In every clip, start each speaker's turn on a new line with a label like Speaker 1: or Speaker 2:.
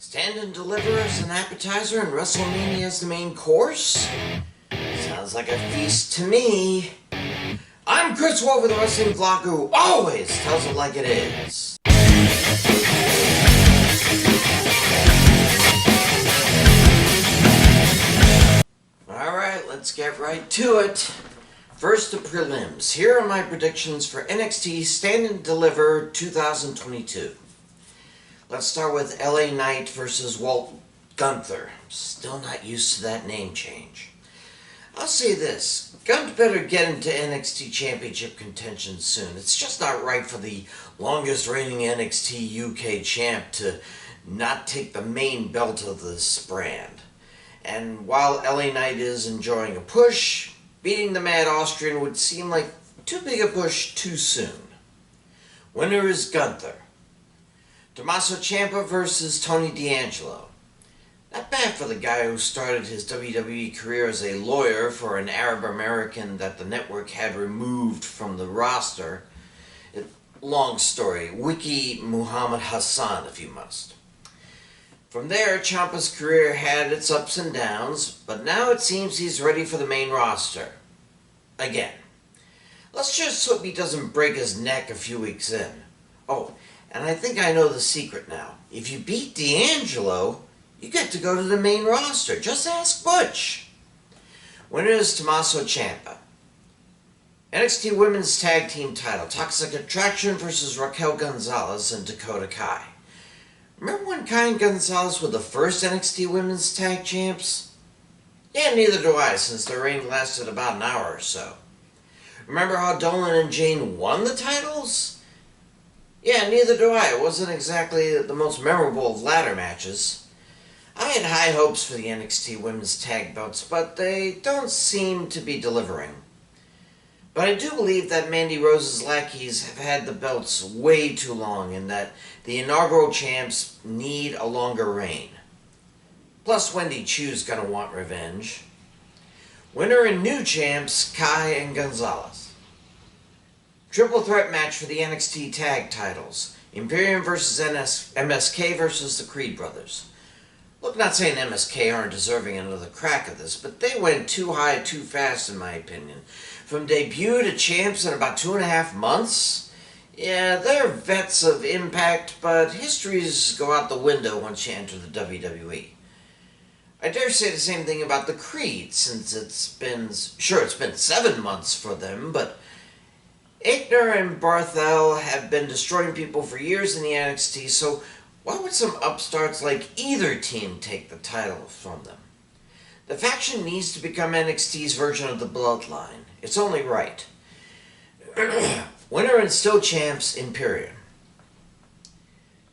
Speaker 1: Stand and deliver as an appetizer and WrestleMania as the main course? Sounds like a feast to me. I'm Chris Wolvie, the wrestling vlogger who always tells it like it is. Alright, let's get right to it. First, the prelims. Here are my predictions for NXT Stand and Deliver 2022. Let's start with LA Knight versus Walt Gunther. Still not used to that name change. I'll say this, Gunther better get into NXT Championship contention soon. It's just not right for the longest reigning NXT UK champ to not take the main belt of this brand. And while LA Knight is enjoying a push, beating the Mad Austrian would seem like too big a push too soon. Winner is Gunther. Tommaso Ciampa versus Tony D'Angelo. Not bad for the guy who started his WWE career as a lawyer for an Arab American that the network had removed from the roster. Long story. Wiki Muhammad Hassan, if you must. From there, Ciampa's career had its ups and downs, but now it seems he's ready for the main roster. Again. Let's just hope he doesn't break his neck a few weeks in. Oh, and I think I know the secret now. If you beat D'Angelo, you get to go to the main roster. Just ask Butch. Winner is Tommaso Ciampa. NXT Women's Tag Team title. Toxic Attraction versus Raquel Gonzalez and Dakota Kai. Remember when Kai and Gonzalez were the first NXT Women's Tag Champs? Yeah, neither do I, since their reign lasted about an hour or so. Remember how Dolan and Jane won the titles? Yeah, neither do I. It wasn't exactly the most memorable of ladder matches. I had high hopes for the NXT Women's Tag Belts, but they don't seem to be delivering. But I do believe that Mandy Rose's lackeys have had the belts way too long and that the inaugural champs need a longer reign. Plus, Wendy Chu's gonna want revenge. Winner and new champs, Kai and Gonzalez. Triple threat match for the NXT tag titles. Imperium versus MSK versus the Creed brothers. Look, not saying MSK aren't deserving another crack at this, but they went too high too fast in my opinion. From debut to champs in about 2.5 months? Yeah, they're vets of Impact, but histories go out the window once you enter the WWE. I dare say the same thing about the Creed, since it's been 7 months for them, but Aichner and Barthel have been destroying people for years in the NXT, so why would some upstarts like either team take the title from them? The faction needs to become NXT's version of the Bloodline. It's only right. Winner and still champs, Imperium.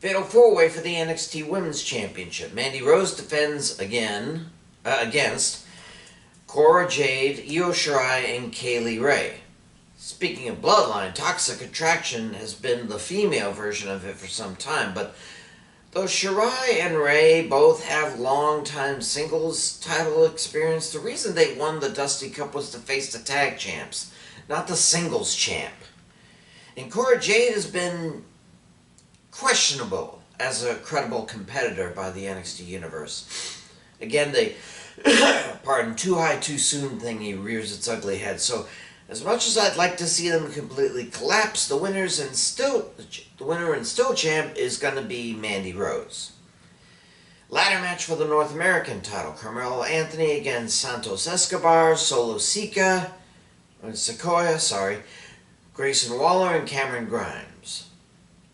Speaker 1: Fatal 4-way for the NXT Women's Championship. Mandy Rose defends against Cora Jade, Io Shirai, and Kaylee Ray. Speaking of Bloodline, Toxic Attraction has been the female version of it for some time, but though Shirai and Ray both have long-time singles title experience, the reason they won the Dusty Cup was to face the tag champs, not the singles champ. And Cora Jade has been questionable as a credible competitor by the NXT Universe. Again, the too high too soon thingy rears its ugly head, so as much as I'd like to see them completely collapse, the winner and still champ is going to be Mandy Rose. Ladder match for the North American title. Carmelo Anthony against Santos Escobar, Solo Sequoia, Grayson Waller, and Cameron Grimes.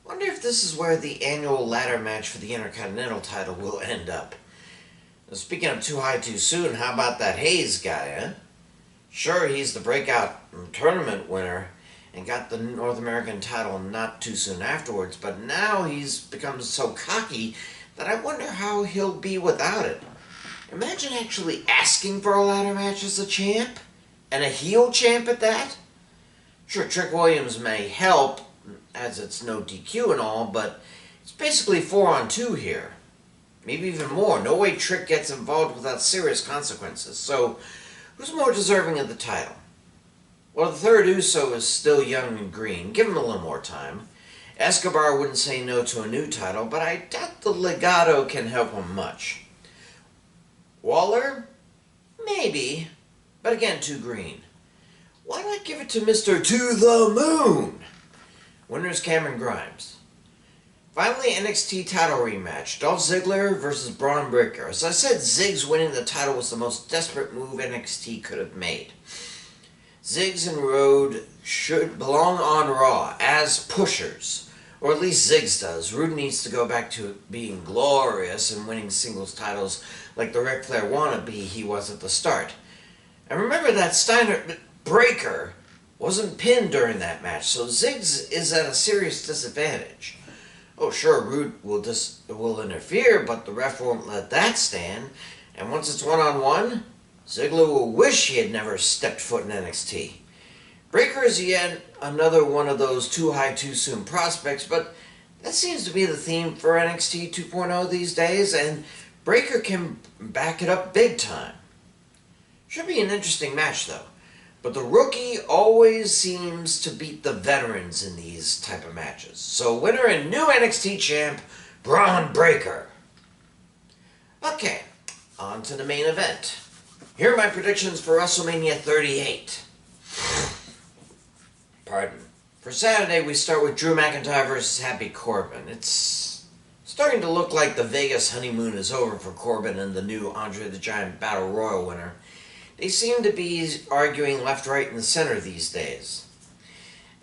Speaker 1: Wonder if this is where the annual ladder match for the Intercontinental title will end up. Now, speaking of too high too soon, how about that Hayes guy, eh? Sure, he's the breakout tournament winner and got the North American title not too soon afterwards, but now he's become so cocky that I wonder how he'll be without it. Imagine actually asking for a ladder match as a champ, and a heel champ at that. Sure, Trick Williams may help, as it's no DQ and all, but it's basically 4-on-2 here. Maybe even more. No way Trick gets involved without serious consequences. So, who's more deserving of the title? Well, the third Uso is still young and green. Give him a little more time. Escobar wouldn't say no to a new title, but I doubt the Legado can help him much. Waller? Maybe, but again too green. Why not give it to Mr. To the Moon? Winner's Cameron Grimes. Finally, NXT title rematch. Dolph Ziggler versus Braun Breaker. As I said, Ziggs winning the title was the most desperate move NXT could have made. Ziggs and Roode should belong on Raw as pushers. Or at least Ziggs does. Roode needs to go back to being glorious and winning singles titles like the Ric Flair wannabe he was at the start. And remember that Steiner Breaker wasn't pinned during that match, so Ziggs is at a serious disadvantage. Oh, sure, Roode will interfere, but the ref won't let that stand. And once it's one-on-one, Ziggler will wish he had never stepped foot in NXT. Breaker is yet another one of those too high too soon prospects, but that seems to be the theme for NXT 2.0 these days, and Breaker can back it up big time. Should be an interesting match though, but the rookie always seems to beat the veterans in these type of matches. So winner and new NXT champ, Braun Breaker. Okay, on to the main event. Here are my predictions for WrestleMania 38. Pardon. For Saturday, we start with Drew McIntyre versus Happy Corbin. It's starting to look like the Vegas honeymoon is over for Corbin and the new Andre the Giant Battle Royal winner. They seem to be arguing left, right, and center these days.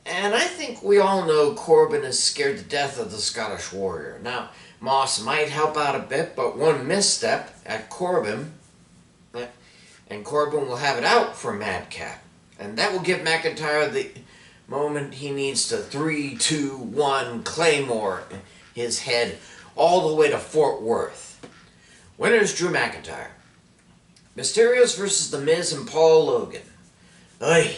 Speaker 1: And I think we all know Corbin is scared to death of the Scottish Warrior. Now, Moss might help out a bit, but one misstep at Corbin, and Corbin will have it out for Madcap. And that will give McIntyre the moment he needs to 3-2-1 Claymore his head all the way to Fort Worth. Winner's Drew McIntyre. Mysterios versus The Miz and Paul Logan. Oy.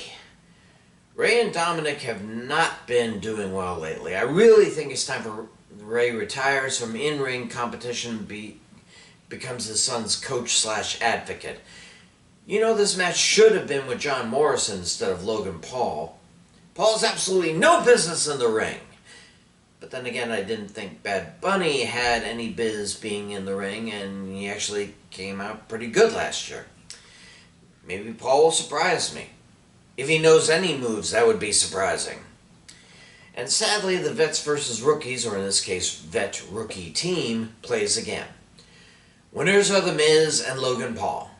Speaker 1: Ray and Dominic have not been doing well lately. I really think it's time for Ray retires from in-ring competition, becomes his son's coach/advocate. You know, this match should have been with John Morrison instead of Logan Paul. Paul's absolutely no business in the ring. But then again, I didn't think Bad Bunny had any biz being in the ring, and he actually came out pretty good last year. Maybe Paul will surprise me. If he knows any moves, that would be surprising. And sadly, the vets versus rookies, or in this case, vet-rookie team, plays again. Winners are The Miz and Logan Paul.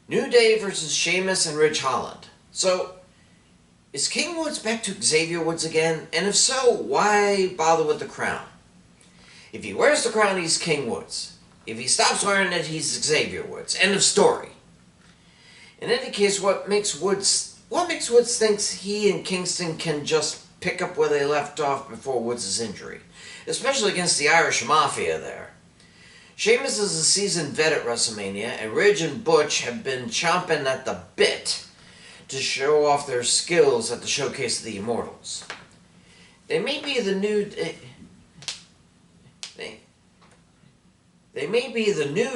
Speaker 1: New Day versus Sheamus and Ridge Holland. So, is King Woods back to Xavier Woods again? And if so, why bother with the crown? If he wears the crown, he's King Woods. If he stops wearing it, he's Xavier Woods. End of story. In any case, what makes Woods thinks he and Kingston can just pick up where they left off before Woods' injury, especially against the Irish Mafia there. Sheamus is a seasoned vet at WrestleMania, and Ridge and Butch have been chomping at the bit to show off their skills at the Showcase of the Immortals. They may be the new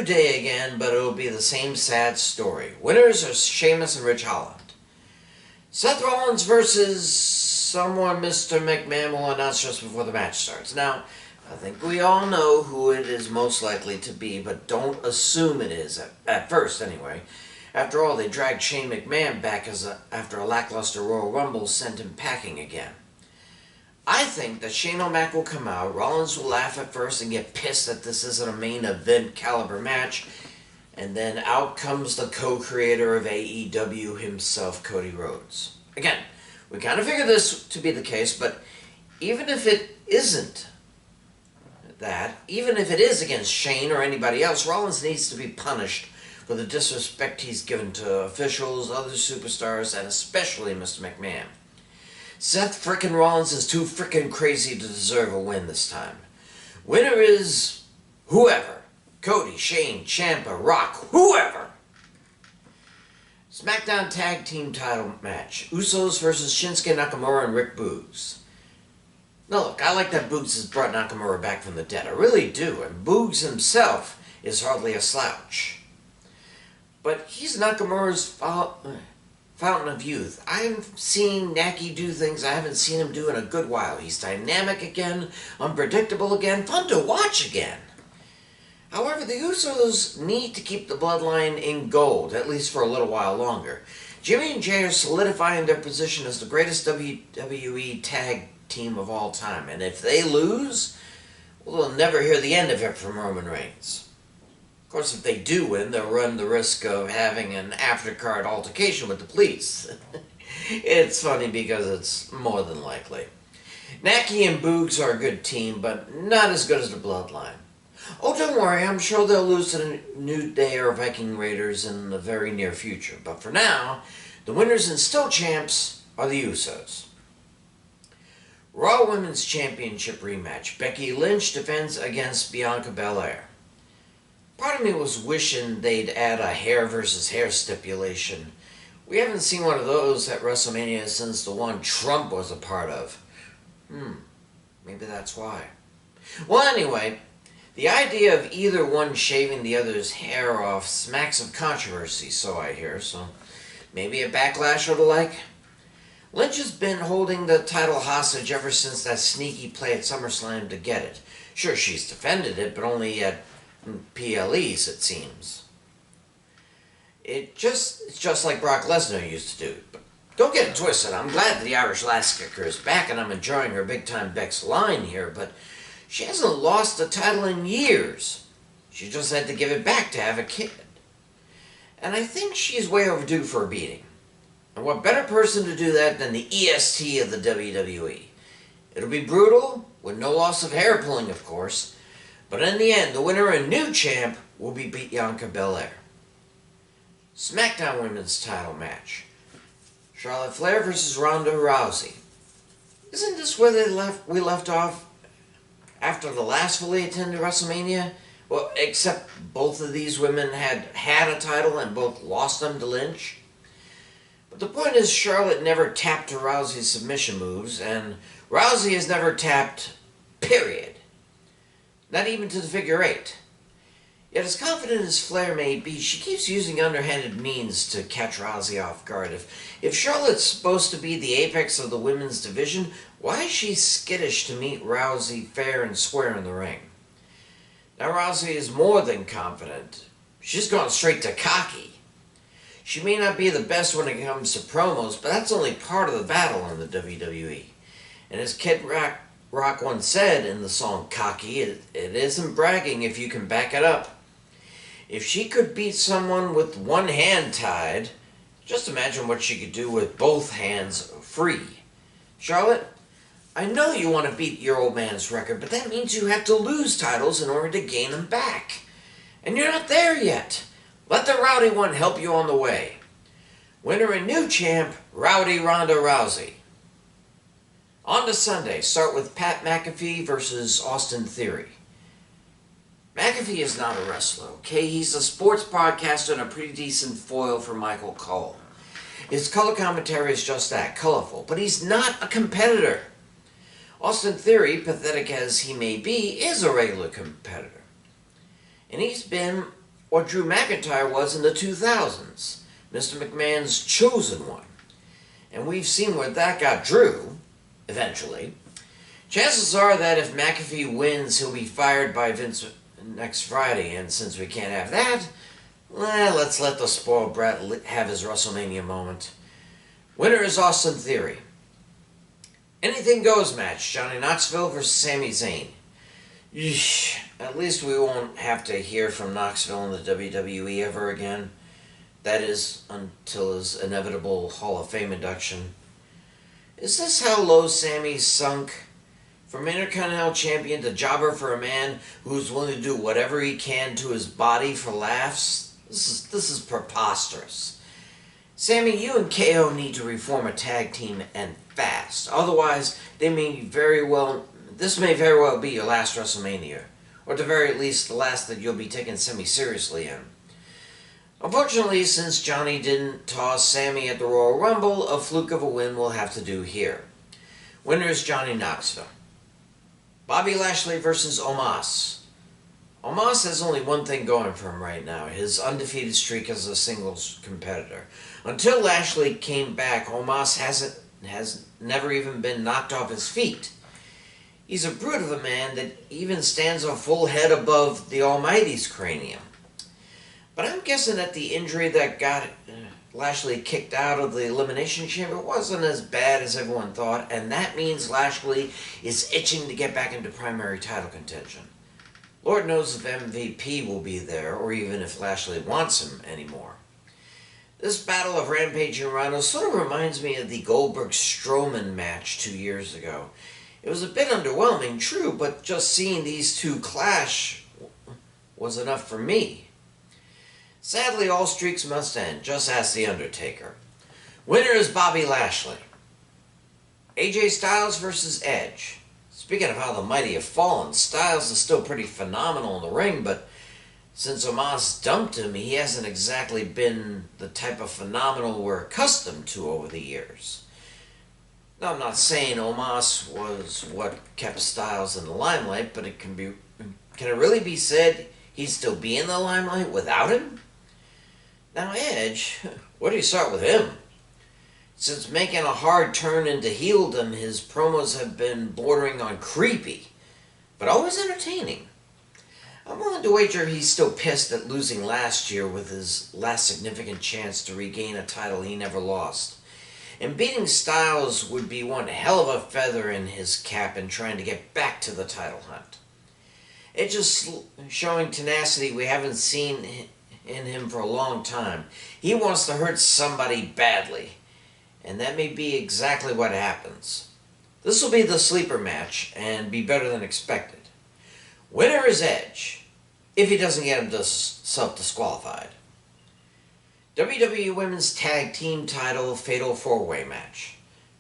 Speaker 1: Day again, but it'll be the same sad story. Winners are Sheamus and Ridge Holland. Seth Rollins versus someone Mr. McMahon will announce just before the match starts. Now, I think we all know who it is most likely to be, but don't assume it is, at first anyway. After all, they dragged Shane McMahon back after a lackluster Royal Rumble sent him packing again. I think that Shane O'Mac will come out, Rollins will laugh at first and get pissed that this isn't a main event caliber match, and then out comes the co-creator of AEW himself, Cody Rhodes. Again, we kind of figured this to be the case, but even if it isn't that, even if it is against Shane or anybody else, Rollins needs to be punished for the disrespect he's given to officials, other superstars, and especially Mr. McMahon. Seth frickin' Rollins is too frickin' crazy to deserve a win this time. Winner is whoever. Cody, Shane, Ciampa, Rock, whoever. SmackDown Tag Team title match. Usos versus Shinsuke Nakamura and Rick Boogs. Now look, I like that Boogs has brought Nakamura back from the dead. I really do. And Boogs himself is hardly a slouch. But he's Nakamura's fountain of youth. I'm seeing Naki do things I haven't seen him do in a good while. He's dynamic again, unpredictable again, fun to watch again. However, the Usos need to keep the bloodline in gold, at least for a little while longer. Jimmy and Jay are solidifying their position as the greatest WWE tag team of all time, and if they lose, well, we'll never hear the end of it from Roman Reigns. Of course, if they do win, they'll run the risk of having an after-card altercation with the police. It's funny because it's more than likely. Naki and Boogs are a good team, but not as good as the Bloodline. Oh, don't worry, I'm sure they'll lose to the New Day or Viking Raiders in the very near future. But for now, the winners and still champs are the Usos. Raw Women's Championship rematch. Becky Lynch defends against Bianca Belair. Part of me was wishing they'd add a hair versus hair stipulation. We haven't seen one of those at WrestleMania since the one Trump was a part of. Maybe that's why. Well, anyway, the idea of either one shaving the other's hair off smacks of controversy, so I hear, so maybe a backlash or the like. Lynch has been holding the title hostage ever since that sneaky play at SummerSlam to get it. Sure, she's defended it, but only at PLEs, it seems. It's just like Brock Lesnar used to do. But don't get it twisted, I'm glad that the Irish Lass Kicker is back and I'm enjoying her big-time Beck's line here, but she hasn't lost the title in years. She just had to give it back to have a kid. And I think she's way overdue for a beating. And what better person to do that than the EST of the WWE? It'll be brutal, with no loss of hair pulling, of course, but in the end, the winner and new champ will be Bianca Belair. SmackDown Women's title match. Charlotte Flair versus Ronda Rousey. Isn't this where we left off after the last fully attended WrestleMania? Well, except both of these women had a title and both lost them to Lynch. But the point is, Charlotte never tapped to Rousey's submission moves, and Rousey has never tapped, period. Not even to the figure eight. Yet as confident as Flair may be, she keeps using underhanded means to catch Rousey off guard. If Charlotte's supposed to be the apex of the women's division, why is she skittish to meet Rousey fair and square in the ring? Now Rousey is more than confident. She's gone straight to cocky. She may not be the best when it comes to promos, but that's only part of the battle in the WWE. And as Kid Rock once said in the song Cocky, it isn't bragging if you can back it up. If she could beat someone with one hand tied, just imagine what she could do with both hands free. Charlotte, I know you want to beat your old man's record, but that means you have to lose titles in order to gain them back. And you're not there yet. Let the Rowdy one help you on the way. Winner and new champ, Rowdy Ronda Rousey. On to Sunday, start with Pat McAfee versus Austin Theory. McAfee is not a wrestler, okay? He's a sports podcaster and a pretty decent foil for Michael Cole. His color commentary is just that, colorful, but he's not a competitor. Austin Theory, pathetic as he may be, is a regular competitor. And he's been what Drew McIntyre was in the 2000s, Mr. McMahon's chosen one. And we've seen where that got Drew, eventually. Chances are that if McAfee wins, he'll be fired by Vince next Friday, and since we can't have that, well, let's let the spoiled brat have his WrestleMania moment. Winner is Austin Theory. Anything goes match, Johnny Knoxville versus Sami Zayn. Yeesh, at least we won't have to hear from Knoxville in the WWE ever again. That is, until his inevitable Hall of Fame induction. Is this how low Sami's sunk? From Intercontinental Champion to jobber for a man who's willing to do whatever he can to his body for laughs? This is preposterous. Sami, you and KO need to reform a tag team and fast. Otherwise, this may very well be your last WrestleMania. Or at the very least, the last that you'll be taken semi-seriously in. Unfortunately, since Johnny didn't toss Sami at the Royal Rumble, a fluke of a win will have to do here. Winner is Johnny Knoxville. Bobby Lashley versus Omos. Omos has only one thing going for him right now, his undefeated streak as a singles competitor. Until Lashley came back, Omos has never even been knocked off his feet. He's a brute of a man that even stands a full head above the Almighty's cranium. But I'm guessing that the injury that got Lashley kicked out of the Elimination Chamber wasn't as bad as everyone thought, and that means Lashley is itching to get back into primary title contention. Lord knows if MVP will be there, or even if Lashley wants him anymore. This battle of Rampage and Rhino sort of reminds me of the Goldberg-Strowman match 2 years ago. It was a bit underwhelming, true, but just seeing these two clash was enough for me. Sadly, all streaks must end, just ask The Undertaker. Winner is Bobby Lashley. AJ Styles versus Edge. Speaking of how the mighty have fallen, Styles is still pretty phenomenal in the ring, but since Omos dumped him, he hasn't exactly been the type of phenomenal we're accustomed to over the years. Now, I'm not saying Omos was what kept Styles in the limelight, but can it really be said he'd still be in the limelight without him? Now, Edge, where do you start with him? Since making a hard turn into heeldom, his promos have been bordering on creepy, but always entertaining. I'm willing to wager he's still pissed at losing last year with his last significant chance to regain a title he never lost. And beating Styles would be one hell of a feather in his cap in trying to get back to the title hunt. It's just showing tenacity we haven't seen in him for a long time. He wants to hurt somebody badly, and that may be exactly what happens. This will be the sleeper match and be better than expected. Winner is Edge, if he doesn't get himself disqualified. WWE Women's Tag Team Title Fatal 4-Way Match.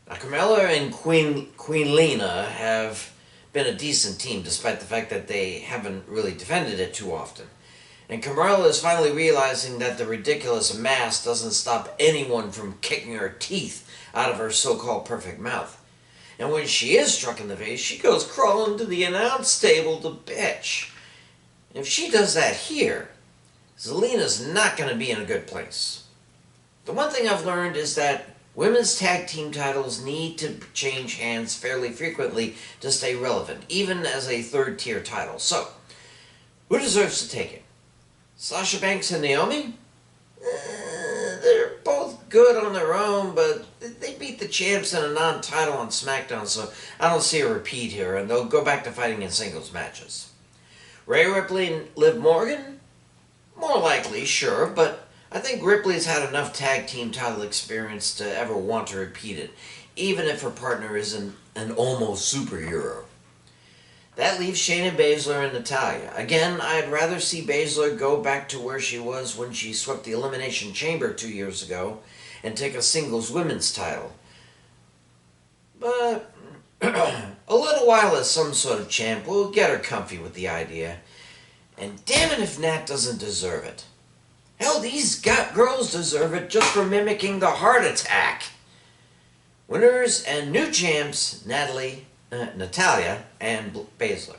Speaker 1: Now, Carmella and Queen Lena have been a decent team, despite the fact that they haven't really defended it too often. And Carmella is finally realizing that the ridiculous mask doesn't stop anyone from kicking her teeth out of her so-called perfect mouth. And when she is struck in the face, she goes crawling to the announce table to bitch. And if she does that here, Zelina's not going to be in a good place. The one thing I've learned is that women's tag team titles need to change hands fairly frequently to stay relevant, even as a third-tier title. So, who deserves to take it? Sasha Banks and Naomi? They're both good on their own, but they beat the champs in a non-title on SmackDown, so I don't see a repeat here, and they'll go back to fighting in singles matches. Rhea Ripley and Liv Morgan? More likely, sure, but I think Ripley's had enough tag team title experience to ever want to repeat it, even if her partner isn't an almost superhero. That leaves Shayna Baszler and Natalya. Again, I'd rather see Baszler go back to where she was when she swept the Elimination Chamber 2 years ago and take a singles women's title. But a little while as some sort of champ will get her comfy with the idea. And damn it if Nat doesn't deserve it. Hell, these girls deserve it just for mimicking the heart attack. Winners and new champs, Natalya and Baszler.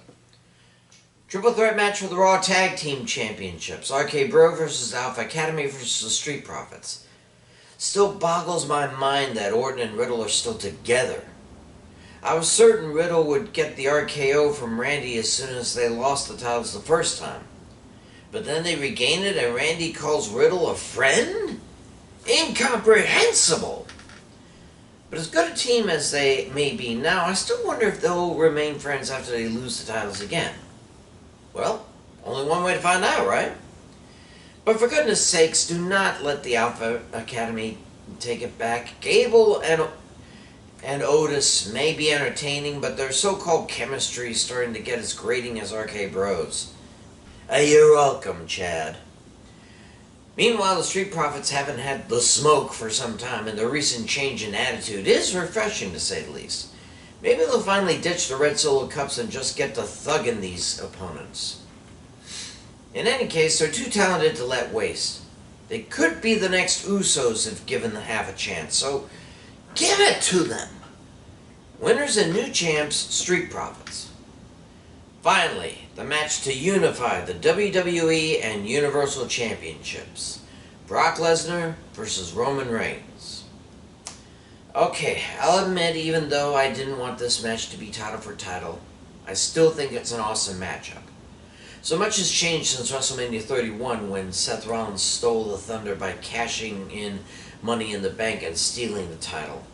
Speaker 1: Triple threat match for the Raw Tag Team Championships. RK Bro versus Alpha Academy versus the Street Profits. Still boggles my mind that Orton and Riddle are still together. I was certain Riddle would get the RKO from Randy as soon as they lost the titles the first time. But then they regain it and Randy calls Riddle a friend? Incomprehensible! But as good a team as they may be now, I still wonder if they'll remain friends after they lose the titles again. Well, only one way to find out, right? But for goodness sakes, do not let the Alpha Academy take it back. Gable and Otis may be entertaining, but their so-called chemistry is starting to get as grating as RK Bros. You're welcome, Chad. Meanwhile, the Street Profits haven't had the smoke for some time, and their recent change in attitude is refreshing, to say the least. Maybe they'll finally ditch the red solo cups and just get to thugging these opponents. In any case, they're too talented to let waste. They could be the next Usos if given half a chance, so give it to them. Winners and new champs, Street Profits. Finally, the match to unify the WWE and Universal Championships. Brock Lesnar versus Roman Reigns. Okay, I'll admit, even though I didn't want this match to be title for title, I still think it's an awesome matchup. So much has changed since WrestleMania 31 when Seth Rollins stole the thunder by cashing in Money in the Bank and stealing the title.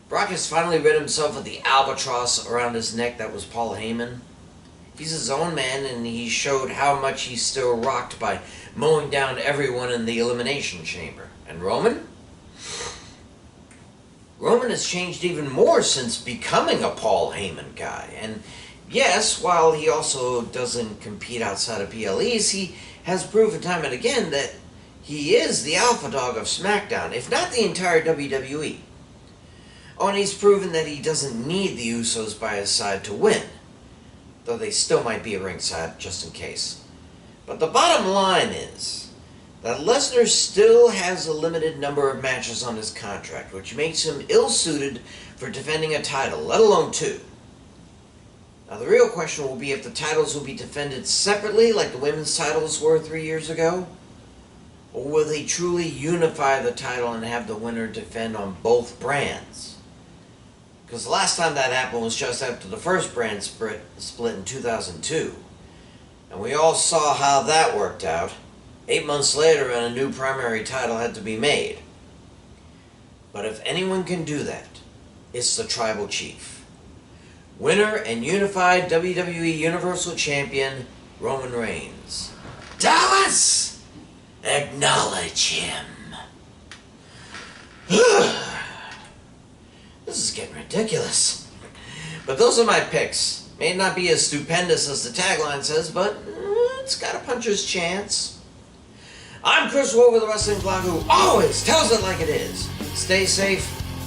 Speaker 1: Brock has finally rid himself of the albatross around his neck that was Paul Heyman. He's his own man, and he showed how much he's still rocked by mowing down everyone in the Elimination Chamber. And Roman? Roman has changed even more since becoming a Paul Heyman guy. And yes, while he also doesn't compete outside of PLEs, he has proven time and again that he is the alpha dog of SmackDown, if not the entire WWE. Oh, and he's proven that he doesn't need the Usos by his side to win, though they still might be at ringside, just in case. But the bottom line is that Lesnar still has a limited number of matches on his contract, which makes him ill-suited for defending a title, let alone two. Now, the real question will be if the titles will be defended separately, like the women's titles were 3 years ago, or will they truly unify the title and have the winner defend on both brands? Because the last time that happened was just after the first brand split in 2002. And we all saw how that worked out. 8 months later, and a new primary title had to be made. But if anyone can do that, it's the Tribal Chief. Winner and unified WWE Universal Champion, Roman Reigns. Dallas! Acknowledge him. This is getting ridiculous. But those are my picks. May not be as stupendous as the tagline says, but it's got a puncher's chance. I'm Chris Wolvie, the Wrestling Blog, who always tells it like it is. Stay safe,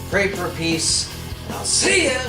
Speaker 1: pray for peace, and I'll see ya